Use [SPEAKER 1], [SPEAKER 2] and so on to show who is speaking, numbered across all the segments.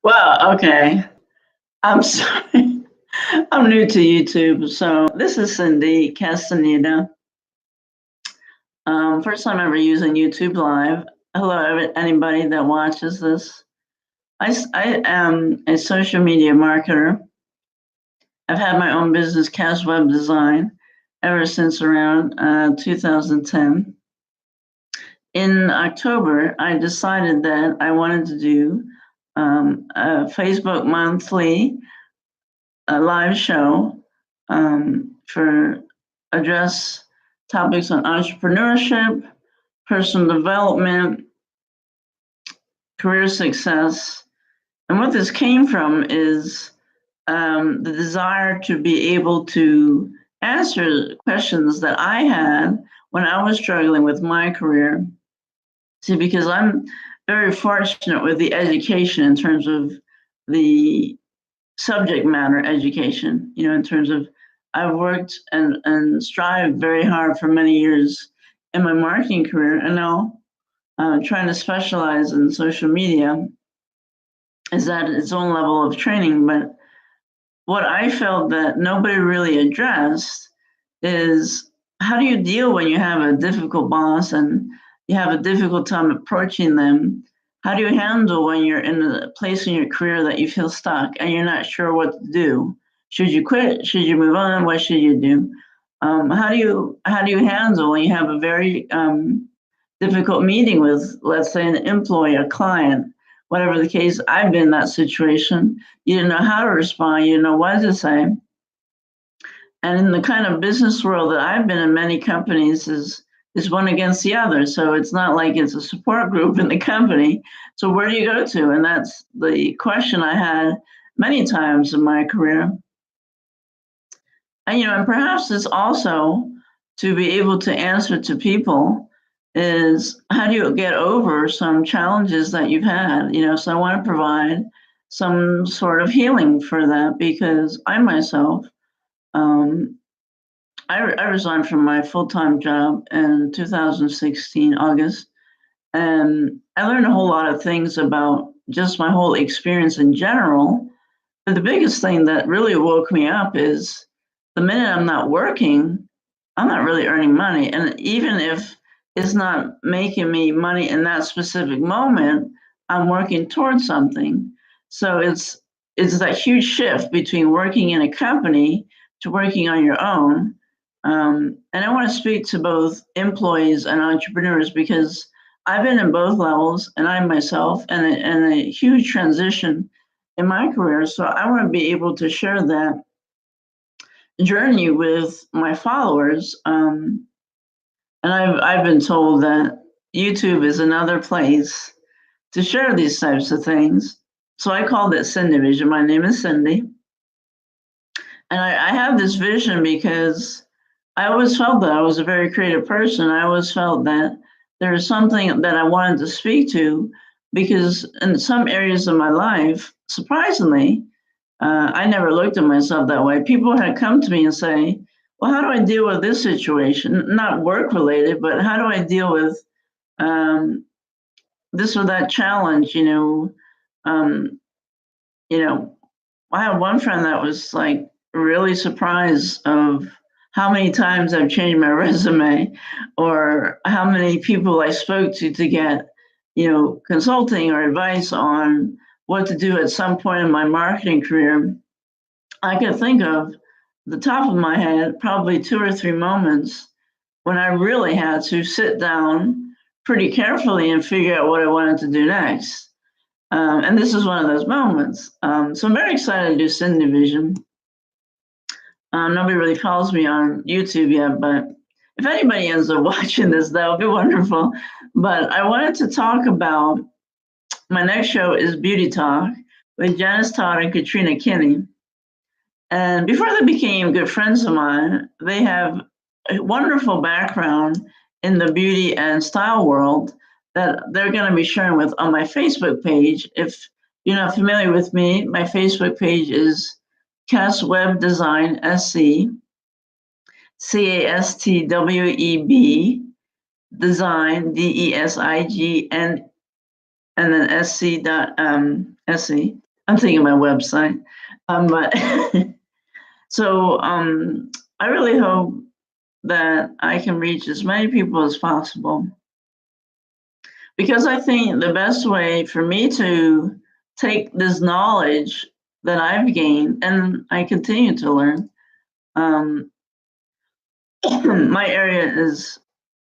[SPEAKER 1] Well, okay. I'm sorry. I'm new to YouTube. So this is Cindy Castaneda. First time ever using YouTube Live. Hello, anybody that watches this. I am a social media marketer. I've had my own business, Cas Web Design, ever since around 2010. In October, I decided that I wanted to do a Facebook monthly a live show for address topics on entrepreneurship, personal development, career success. And what this came from is the desire to be able to answer questions that I had when I was struggling with my career. See, because I'm very fortunate with the education in terms of the subject matter education, in terms of I've worked and strived very hard for many years in my marketing career, and now trying to specialize in social media is at its own level of training. But what I felt that nobody really addressed is how do you deal when you have a difficult boss and you have a difficult time approaching them? How do you handle when you're in a place in your career that you feel stuck and you're not sure what to do? Should you quit? Should you move on? What should you do? How do you handle when you have a very difficult meeting with, let's say, an employee, a client, whatever the case? I've been in that situation. You didn't know how to respond. You didn't know what to say. And in the kind of business world that I've been in, many companies is one against the other. So it's not like it's a support group in the company. So where do you go to? And that's the question I had many times in my career. And perhaps it's also to be able to answer to people is how do you get over some challenges that you've had? So I want to provide some sort of healing for that because I myself, um, I resigned from my full-time job in 2016, August, and I learned a whole lot of things about just my whole experience in general. But the biggest thing that really woke me up is the minute I'm not working, I'm not really earning money. And even if it's not making me money in that specific moment, I'm working towards something. So it's that huge shift between working in a company to working on your own. And I want to speak to both employees and entrepreneurs because I've been in both levels, and I myself, and a huge transition in my career. So I want to be able to share that journey with my followers. And I've been told that YouTube is another place to share these types of things. So I called it CindyVision. My name is Cindy. And I have this vision because I always felt that I was a very creative person. I always felt that there was something that I wanted to speak to because in some areas of my life, surprisingly, I never looked at myself that way. People had come to me and say, well, how do I deal with this situation? Not work related, but how do I deal with this or that challenge? Um, you know, I had one friend that was like really surprised of how many times I've changed my resume or how many people I spoke to get, consulting or advice on what to do at some point in my marketing career. I could think of the top of my head probably 2 or 3 moments when I really had to sit down pretty carefully and figure out what I wanted to do next. And this is one of those moments. So I'm very excited to do CindyVision. Nobody really follows me on YouTube yet, but if anybody ends up watching this, that would be wonderful. But I wanted to talk about my next show is Beauty Talk with Janice Todd and Katrina Kinney. And before they became good friends of mine, they have a wonderful background in the beauty and style world that they're going to be sharing with on my Facebook page. If you're not familiar with me, my Facebook page is Cas Web Design SC, CASTWEB Design DESIGN, and then SC. I'm thinking my website. But so I really hope that I can reach as many people as possible, because I think the best way for me to take this knowledge that I've gained and I continue to learn, my area is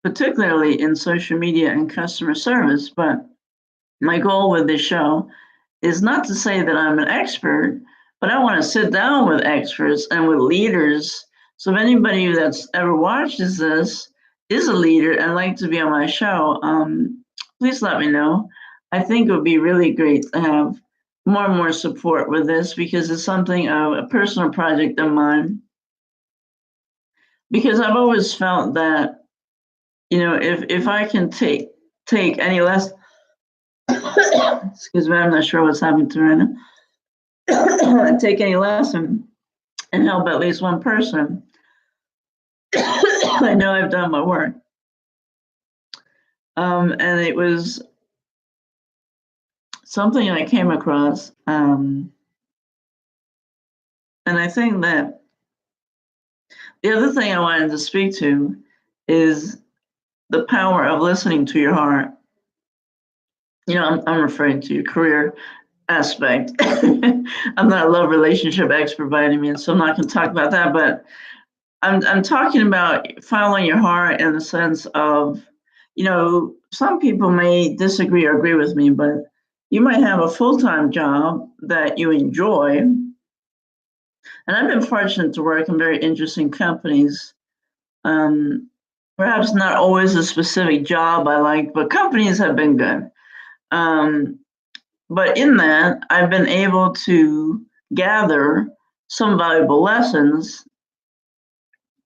[SPEAKER 1] particularly in social media and customer service, but my goal with this show is not to say that I'm an expert, but I want to sit down with experts and with leaders. So if anybody that's ever watches this is a leader and like to be on my show, please let me know. I think it would be really great to have more and more support with this, because it's something of a personal project of mine. Because I've always felt that, if I can take any less, excuse me, I'm not sure what's happening to me right now. Take any lesson and help at least one person, I know I've done my work. And it was something I came across. And I think that the other thing I wanted to speak to is the power of listening to your heart. I'm referring to your career aspect. I'm not a love relationship expert by any means, so I'm not going to talk about that. But I'm talking about following your heart in the sense of, some people may disagree or agree with me, but you might have a full-time job that you enjoy. And I've been fortunate to work in very interesting companies. Perhaps not always a specific job I like, but companies have been good. But in that, I've been able to gather some valuable lessons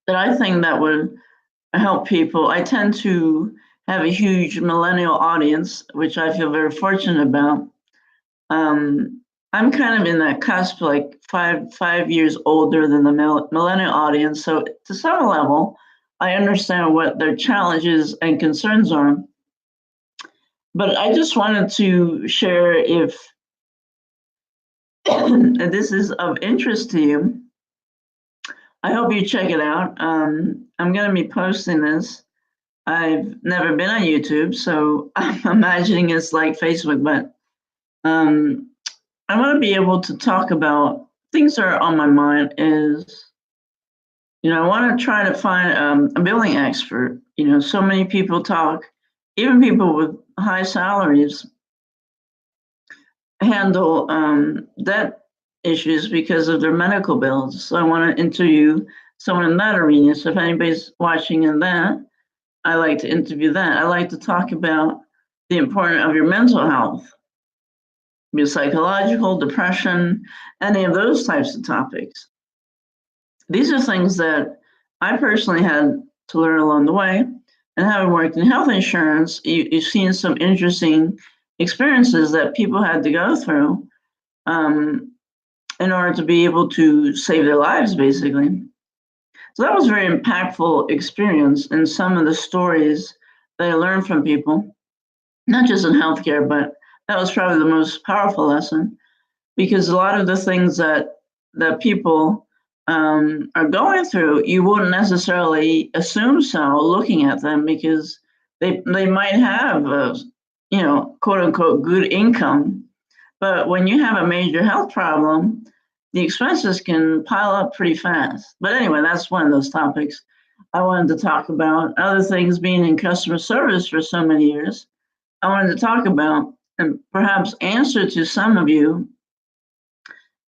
[SPEAKER 1] that I think that would help people. I tend to have a huge millennial audience, which I feel very fortunate about. I'm kind of in that cusp, like five years older than the millennial audience. So to some level, I understand what their challenges and concerns are. But I just wanted to share, if this is of interest to you, I hope you check it out. I'm going to be posting this. I've never been on YouTube, so I'm imagining it's like Facebook, but I want to be able to talk about things that are on my mind. I want to try to find a billing expert. So many people talk, even people with high salaries handle debt issues because of their medical bills. So I want to interview someone in that arena. So if anybody's watching in that, I like to interview that. I like to talk about the importance of your mental health, your psychological, depression, any of those types of topics. These are things that I personally had to learn along the way. And having worked in health insurance, you've seen some interesting experiences that people had to go through in order to be able to save their lives, basically. So that was a very impactful experience, and some of the stories that I learned from people, not just in healthcare, but that was probably the most powerful lesson, because a lot of the things that people are going through, you wouldn't necessarily assume so looking at them, because they might have a, quote unquote good income, but when you have a major health problem, the expenses can pile up pretty fast. But anyway, that's one of those topics I wanted to talk about. Other things, being in customer service for so many years, I wanted to talk about and perhaps answer to some of you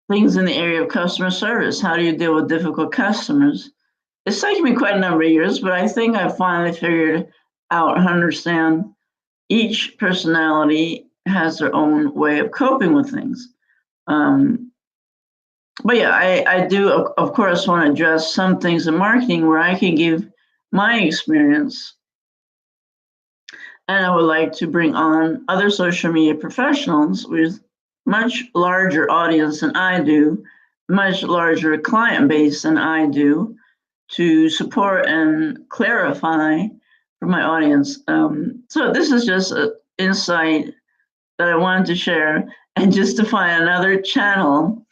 [SPEAKER 1] things in the area of customer service. How do you deal with difficult customers? It's taken me quite a number of years, but I think I finally figured out and understand each personality has their own way of coping with things. But yeah, I do, of course, want to address some things in marketing where I can give my experience. And I would like to bring on other social media professionals with much larger audience than I do, much larger client base than I do, to support and clarify for my audience. So this is just an insight that I wanted to share. and just to find another channel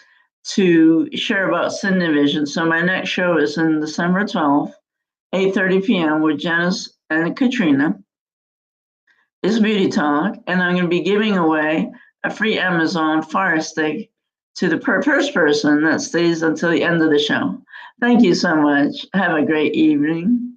[SPEAKER 1] to share about CindyVision. So my next show is in December 12th, 8:30 p.m. with Janice and Katrina. It's Beauty Talk, and I'm going to be giving away a free Amazon Fire Stick to the first person that stays until the end of the show. Thank you so much. Have a great evening.